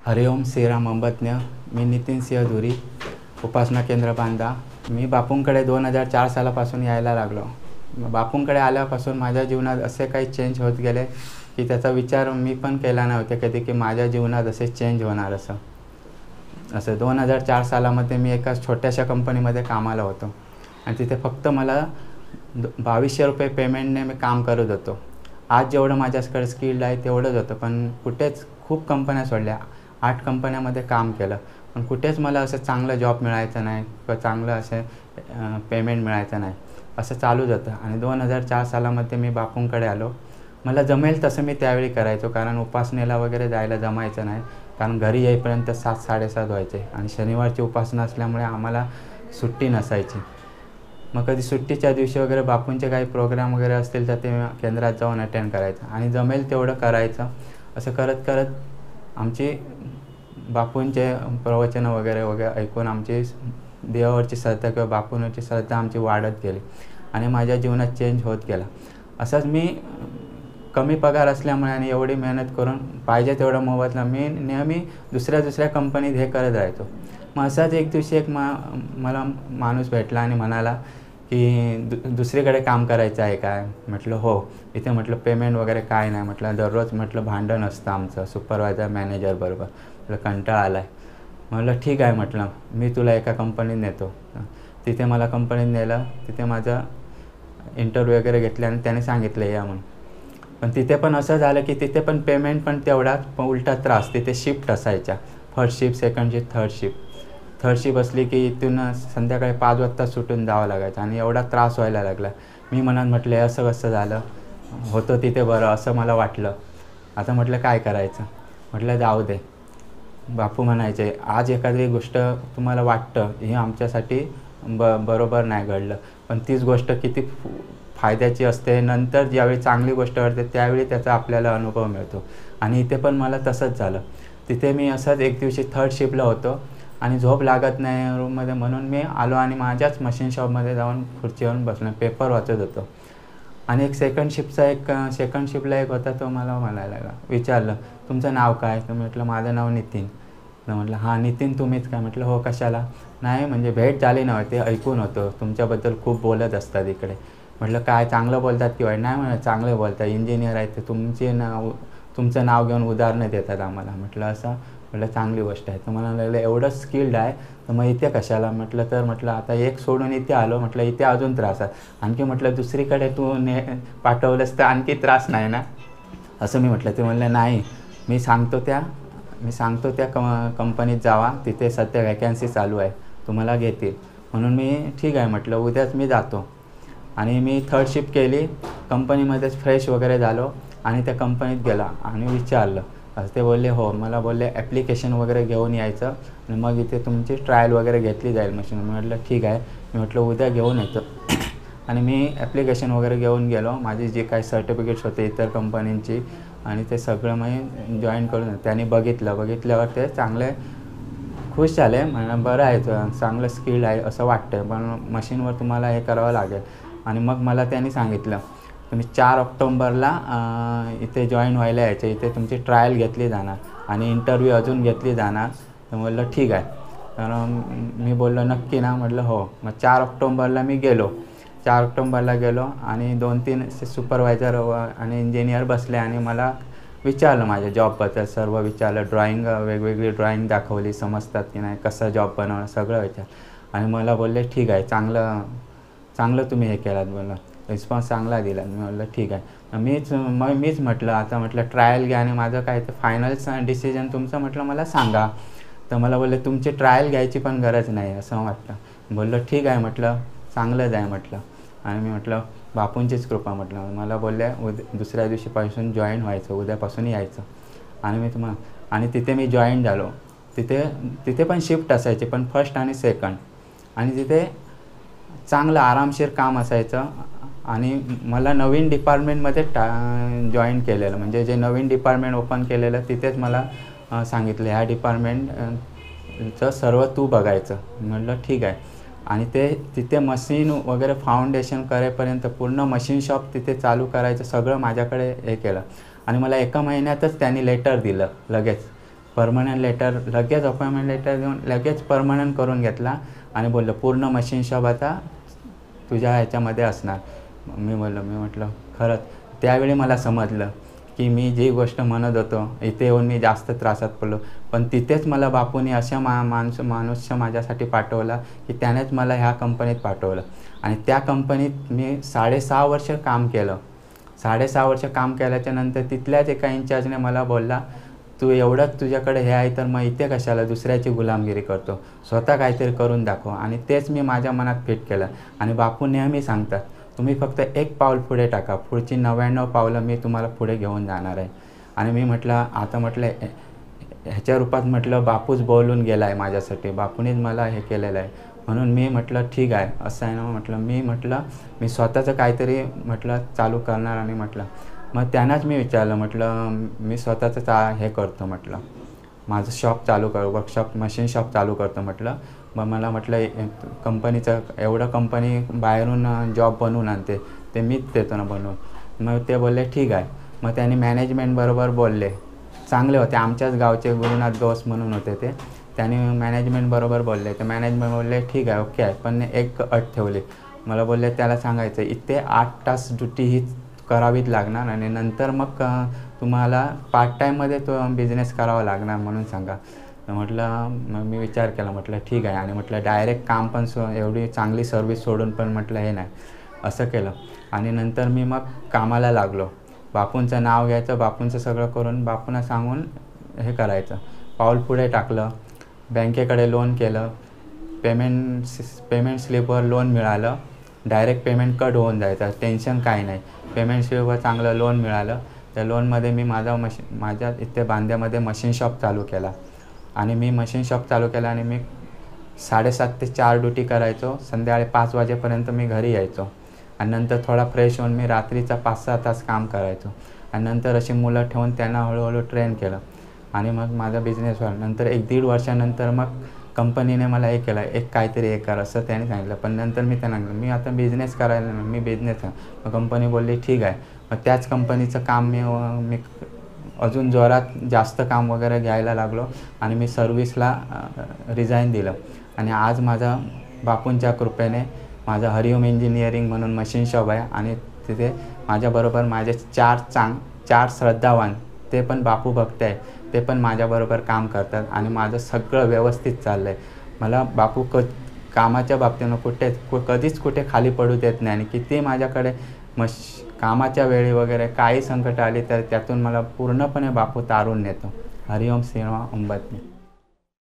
हरिओम श्रीराम अंबज्ञ. मी नितीन सिंह धुरी, उपासना केंद्र बांदा. मी बापूंकडे 2004 सालापासून यायला लागलो. बापूंकडे आल्यापासून माझ्या जीवनात असे काही चेंज होत गेले की त्याचा विचार मी पण केला नव्हता कधी की माझ्या जीवनात असे चेंज होणार असं 2004 सालामध्ये मी एका छोट्याशा कंपनीमध्ये कामाला होतो आणि तिथे फक्त मला 2200 रुपये पेमेंटने मी काम करत होतो. आज जेवढं माझ्याकडे स्किल्ड आहे तेवढंच होतं, पण कुठेच खूप कंपन्या सोडल्या. 8 कंपन्यामध्ये काम केलं, पण कुठेच मला असं चांगलं जॉब मिळायचं नाही किंवा चांगलं असे पेमेंट मिळायचं नाही. असं चालूच होतं. आणि 2004 सालामध्ये मी बापूंकडे आलो. मला जमेल तसं मी त्यावेळी करायचो, कारण उपासनेला वगैरे जायला जमायचं नाही, कारण घरी येईपर्यंत 7-7:30 व्हायचे आणि शनिवारची उपासना असल्यामुळे आम्हाला सुट्टी नसायची. मग कधी सुट्टीच्या दिवशी वगैरे बापूंचे काही प्रोग्राम वगैरे असतील तर ते केंद्रात जाऊन अटेंड करायचं आणि जमेल तेवढं करायचं. असं करत करत आमची बापूंचे प्रवचनं वगैरे ऐकून आमची देवावरची श्रद्धा किंवा बापूंवरची श्रद्धा आमची वाढत गेली आणि माझ्या जीवनात चेंज होत गेला. असंच मी कमी पगार असल्यामुळे आणि एवढी मेहनत करून पाहिजे तेवढा मोबदला मी नेहमी दुसऱ्या कंपनीत हे करत राहायचो. मग असाच एक दिवशी मला माणूस भेटला आणि म्हणाला की दुसरीकडे काम करायचं आहे काय? म्हटलं हो. इथे म्हटलं पेमेंट वगैरे काय नाही. म्हटलं दररोज म्हटलं भांडण असतं आमचं सुपरवायझर मॅनेजर बरोबर. म्हटलं कंटाळा आला आहे. म्हटलं ठीक आहे, म्हटलं मी तुला एका कंपनीत नेतो. तिथे मला कंपनीत नेलं. तिथे माझं इंटरव्ह्यू वगैरे घेतले आणि त्याने सांगितलं या म्हणून. पण तिथे पण असं झालं की तिथे पण पेमेंट पण तेवढाच, पण उलटा त्रास. तिथे शिफ्ट असायच्या, first shift, second shift, third shift. Third shift असली की इथून संध्याकाळी 5 वाजता सुटून जावं लागायचं आणि एवढा त्रास व्हायला लागला. मी मनात म्हटलं असं कसं झालं, होतं तिथे बरं असं मला वाटलं. आता म्हटलं काय करायचं. म्हटलं जाऊ दे. बापू म्हणायचे आज एखादी गोष्ट तुम्हाला वाटतं हे आमच्यासाठी बरोबर नाही घडलं, पण तीच गोष्ट किती फायद्याची असते. नंतर ज्यावेळी चांगली गोष्ट घडते त्यावेळी त्याचा आपल्याला अनुभव मिळतो. आणि इथे पण मला तसंच झालं. तिथे मी असंच एक दिवशी थर्ड शिफ्टला होतो आणि झोप लागत नाही रूममध्ये, म्हणून मी आलो आणि माझ्याच मशीन शॉपमध्ये जाऊन खुर्चीवरून बसलो, पेपर वाचत होतो. आणि एक सेकंड शिफ्टला एक होता, तो मला म्हणायला विचारलं तुमचं नाव काय? तर म्हटलं माझं नाव नितीन. तर म्हटलं हां नितीन तुम्हीच काय? म्हटलं हो. कशाला? नाही म्हणजे भेट झाली नव्हती, ऐकून होतो तुमच्याबद्दल खूप बोलत असतात इकडे. म्हटलं काय चांगलं बोलतात की वाईट? नाही म्हणत चांगलं बोलतात, इंजिनियर आहेत ते, तुमचं नाव घेऊन उदाहरणं देतात आम्हाला. म्हटलं असं. म्हटलं चांगली गोष्ट आहे. तर मला लागलं एवढं स्किल्ड आहे तर मग इथे कशाला? म्हटलं आता एक सोडून इथे आलो. म्हटलं इथे अजून त्रास आहे आणखी. म्हटलं दुसरीकडे तू पाठवलंस तर आणखी त्रास नाही ना, असं मी म्हटलं. ते म्हणलं नाही, मी सांगतो त्या कंपनीत जावा, तिथे सध्या वॅकन्सी चालू आहे, तुम्हाला घेतील. म्हणून मी ठीक आहे म्हटलं उद्याच मी जातो. आणि मी थर्ड शिफ्ट केली. कंपनीमध्येच फ्रेश वगैरे झालो आणि त्या कंपनीत गेला आणि विचारलं. ते बोलले हो. मला बोलले ॲप्लिकेशन वगैरे घेऊन यायचं आणि मग इथे तुमची ट्रायल वगैरे घेतली जाईल मशीन. मी म्हटलं ठीक आहे. मी म्हटलं उद्या घेऊन येतो. आणि मी ॲप्लिकेशन वगैरे घेऊन गेलो. माझी जी काही सर्टिफिकेट्स होते इतर कंपनींची आणि ते सगळं मी जॉईन करून त्यांनी बघितल्यावर ते चांगले खुश झाले. म्हणा बरं आहे, चांगलं स्किल आहे असं वाटतं, पण मशीनवर तुम्हाला हे करावं लागेल. आणि मग मला त्यांनी सांगितलं तुम्ही 4 ऑक्टोंबरला इथे जॉईन व्हायला यायचे, इथे तुमची ट्रायल घेतली जाणार आणि इंटरव्ह्यू अजून घेतली जाणार. तर म्हटलं ठीक आहे. तर मी बोललो नक्की ना? म्हटलं हो. मग 4 ऑक्टोंबरला मी गेलो. 4 ऑक्टोंबरला गेलो आणि 2-3 सुपरवायझर आणि इंजिनियर बसले आणि मला विचारलं माझ्या जॉबबद्दल सर्व विचारलं. वेगवेगळी ड्रॉईंग दाखवली, समजतात की नाही, कसं जॉब बनवणं सगळं विचार. आणि मला बोलले ठीक आहे, चांगलं तुम्ही हे केलात, बोललं रिस्पॉन्स चांगला दिला. मी म्हटलं ठीक आहे. मीच म्हटलं आता म्हटलं ट्रायल घ्या आणि माझं काय ते फायनल डिसिजन तुमचं म्हटलं मला सांगा. तर मला बोलले तुमची ट्रायल घ्यायची पण गरज नाही असं वाटतं. बोललो ठीक आहे म्हटलं, चांगलंच आहे म्हटलं. आणि मी म्हटलं बापूंचीच कृपा म्हटलं. मला बोलले दुसऱ्या दिवशीपासून जॉईन व्हायचं, उद्यापासून यायचं. आणि तिथे मी जॉईन झालो. तिथे पण शिफ्ट असायची, पण फर्स्ट आणि सेकंड. आणि तिथे चांगलं आरामशीर काम असायचं. आणि मला नवीन डिपार्टमेंटमध्ये जॉईन केलेलं, म्हणजे जे नवीन डिपार्टमेंट ओपन केलेलं तिथेच मला सांगितलं ह्या डिपार्टमेंटचं सर्व तू बघायचं. म्हटलं ठीक आहे. आणि तिथे मशीन वगैरे फाउंडेशन करेपर्यंत पूर्ण मशीन शॉप तिथे चालू करायचं सगळं माझ्याकडे हे केलं. आणि मला एका महिन्यातच त्यांनी लेटर दिलं लगेच परमनंट लेटर लगेच अपॉइंटमेंट लेटर देऊन लगेच परमनंट करून घेतला आणि बोललं पूर्ण मशीन शॉप आता तुझ्या ह्याच्यामध्ये असणार. मी म्हटलं खरंच. त्यावेळी मला समजलं की मी जी गोष्ट म्हणत होतो इथे येऊन मी जास्त त्रासात पडलो, पण तिथेच मला बापूंनी अशा माणूस माझ्यासाठी पाठवला की त्यानेच मला ह्या कंपनीत पाठवलं. आणि त्या कंपनीत मी 6.5 वर्ष काम केलं. 6.5 वर्ष काम केल्याच्यानंतर तिथल्याच एका इंचार्जने मला बोलला, तू एवढंच तुझ्याकडे हे आहे तर मग इथे कशाला दुसऱ्याची गुलामगिरी करतो, स्वतः काहीतरी करून दाखव. आणि तेच मी माझ्या मनात फिट केलं. आणि बापू नेहमी सांगतात, तुम्ही फक्त एक पाऊल पुढे टाका, पुढची 99 पावलं मी तुम्हाला पुढे घेऊन जाणार आहे. आणि मी म्हटलं आता म्हटलं ह्याच्या रूपात म्हटलं बापूच बोलून गेला आहे माझ्यासाठी, बापूनेच मला हे केलेलं आहे. म्हणून मी म्हटलं ठीक आहे असं आहे ना, म्हटलं मी स्वतःचं काहीतरी म्हटलं चालू करणार. आणि म्हटलं मग त्यांनाच मी विचारलं, म्हटलं मी स्वतःचं हे करतो, म्हटलं माझं शॉप चालू कर, वर्कशॉप मशीन शॉप चालू करतो म्हटलं. मग मला म्हटलं कंपनीचं एवढं कंपनी बाहेरून जॉब बनवून आणते ते मीच देतो ना बनवून. मग ते बोलले ठीक आहे. मग त्यांनी मॅनेजमेंटबरोबर बोलले, चांगले होते आमच्याच गावचे गुरुनाथ गौस म्हणून होते ते. त्यांनी मॅनेजमेंटबरोबर बोलले, तर मॅनेजमेंट बोलले ठीक आहे ओके आहे, पण एक अट ठेवली. मला बोलले त्याला सांगायचं इथे 8 तास ड्युटी ही करावीच लागणार आणि नंतर मग तुम्हाला पार्ट टाईममध्ये तो बिझनेस करावा लागणार म्हणून सांगा. म्हटलं मग मी विचार केला, म्हटलं ठीक आहे. आणि म्हटलं डायरेक्ट काम पण एवढी चांगली सर्व्हिस सोडून पण म्हटलं हे नाही, असं केलं. आणि नंतर मी मग कामाला लागलो. बापूंचं नाव घ्यायचं, बापूंचं सगळं करून बापूंना सांगून हे करायचं. पाऊल पुढे टाकलं, बँकेकडे लोन केलं, पेमेंट स्लिपवर लोन मिळालं, डायरेक्ट पेमेंट कट होऊन जायचं, टेन्शन काही नाही. पेमेंट स्लिपवर चांगलं लोन मिळालं. त्या लोनमध्ये मी माझ्या इथे बांद्यामध्ये मशीन शॉप चालू केला. आणि मी मशीन शॉप चालू केला आणि मी 7:30 ते 4 ड्युटी करायचो. संध्याकाळी 5 वाजेपर्यंत मी घरी यायचो. आणि नंतर थोडा फ्रेश होऊन मी रात्रीचा 5-6 तास काम करायचो. आणि नंतर अशी मुलं ठेवून त्यांना हळूहळू ट्रेन केलं. आणि मग माझा बिझनेस वाढला. नंतर 1-1.5 वर्षानंतर मग कंपनीने मला हे केलं, एक काहीतरी हे कर असं त्याने सांगितलं. पण नंतर मी त्यांना मी आता बिझनेस करायला मी बिझनेस मग कंपनी बोलली ठीक आहे. मग त्याच कंपनीचं काम मी अजून जोरात जास्त काम वगैरे घ्यायला लागलो. आणि मी सर्व्हिसला रिझाईन दिलं. आणि आज माझा बापूंच्या कृपेने माझं हरिओम इंजिनिअरिंग म्हणून मशीन शॉप आहे. आणि तिथे माझ्याबरोबर माझे 4 श्रद्धावान, ते पण बापू भक्त आहे, ते पण माझ्याबरोबर काम करतात. आणि माझं सगळं व्यवस्थित चाललं आहे. मला बापू कामाच्या बाबतीनं कधीच कुठे खाली पडू देत नाही. आणि किती माझ्याकडे कामाच्या वेळी वगैरे काही संकट आली तर त्यातून मला पूर्णपणे बापू तारून नेतो. हरिओम सिनेमा अंबत्नी.